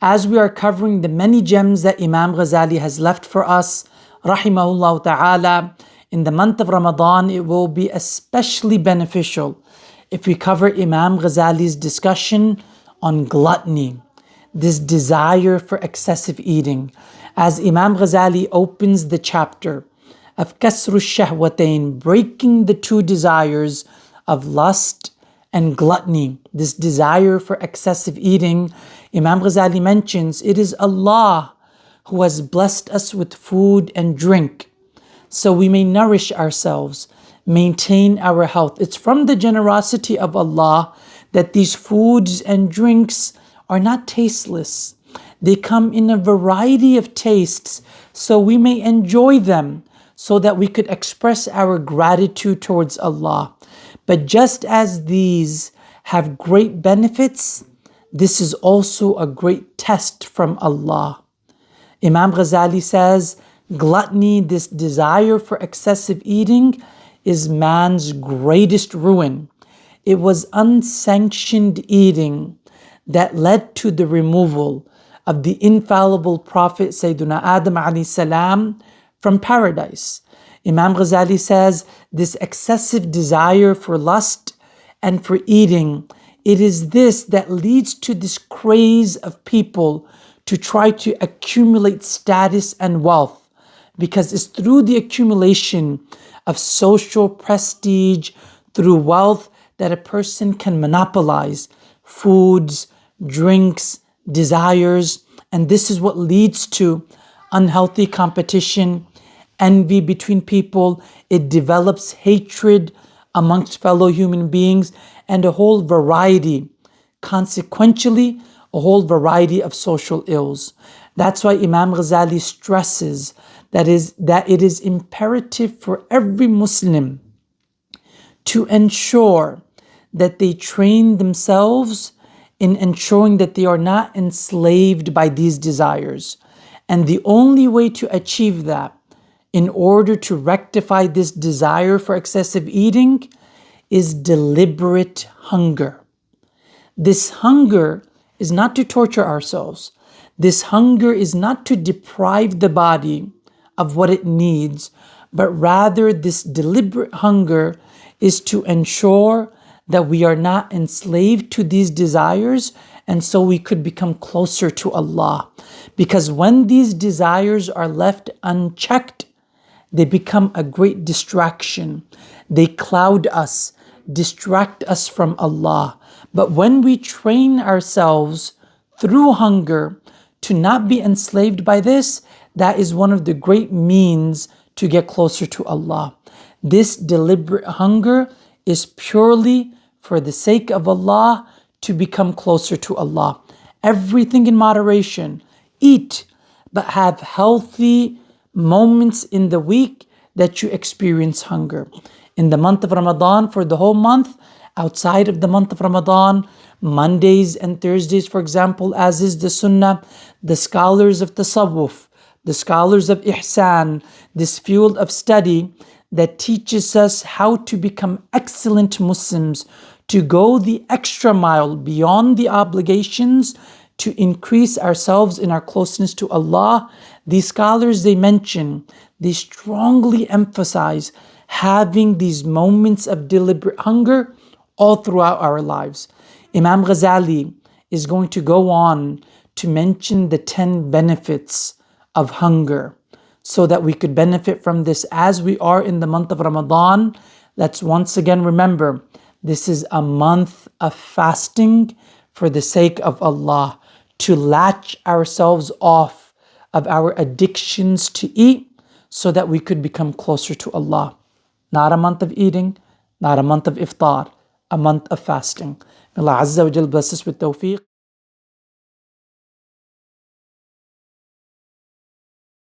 as we are covering the many gems that Imam Ghazali has left for us, rahimahullah ta'ala, in the month of Ramadan, it will be especially beneficial if we cover Imam Ghazali's discussion on gluttony, this desire for excessive eating. As Imam Ghazali opens the chapter of 𝗥cie që⁄ breaking the two desires of lust and gluttony, this desire for excessive eating, Imam Ghazali mentions it is Allah who has blessed us with food and drink so we may nourish ourselves, maintain our health. It's from the generosity of Allah that these foods and drinks are not tasteless. They come in a variety of tastes so we may enjoy them, so that we could express our gratitude towards Allah. But just as these have great benefits, this is also a great test from Allah. Imam Ghazali says, gluttony, this desire for excessive eating, is man's greatest ruin. It was unsanctioned eating that led to the removal of the infallible Prophet Sayyiduna Adam alayhi salam from paradise. Imam Ghazali says this excessive desire for lust and for eating, it is this that leads to this craze of people to try to accumulate status and wealth, because it's through the accumulation of social prestige, through wealth, that a person can monopolize foods, drinks, desires, and this is what leads to unhealthy competition, envy between people. It develops hatred amongst fellow human beings and a whole variety, consequentially, a whole variety of social ills. That's why Imam Ghazali stresses that it is imperative for every Muslim to ensure that they train themselves in ensuring that they are not enslaved by these desires. And the only way to achieve that, in order to rectify this desire for excessive eating, is deliberate hunger. This hunger is not to torture ourselves. This hunger is not to deprive the body of what it needs, but rather this deliberate hunger is to ensure that we are not enslaved to these desires, and so we could become closer to Allah. Because when these desires are left unchecked, they become a great distraction. They cloud us, distract us from Allah. But when we train ourselves through hunger to not be enslaved by this, that is one of the great means to get closer to Allah. This deliberate hunger is purely for the sake of Allah, to become closer to Allah. Everything in moderation. Eat, but have healthy moments in the week that you experience hunger. In the month of Ramadan, for the whole month, outside of the month of Ramadan, Mondays and Thursdays, for example, as is the Sunnah, the scholars of Tasawwuf, the scholars of Ihsan, this field of study that teaches us how to become excellent Muslims, to go the extra mile beyond the obligations, to increase ourselves in our closeness to Allah. These scholars, they strongly emphasize having these moments of deliberate hunger all throughout our lives. Imam Ghazali is going to go on to mention the 10 benefits of hunger so that we could benefit from this as we are in the month of Ramadan. Let's once again remember, this is a month of fasting for the sake of Allah, to latch ourselves off of our addictions to eat so that we could become closer to Allah. Not a month of eating, not a month of iftar, a month of fasting. May Allah Azza wa Jal bless us with tawfiq.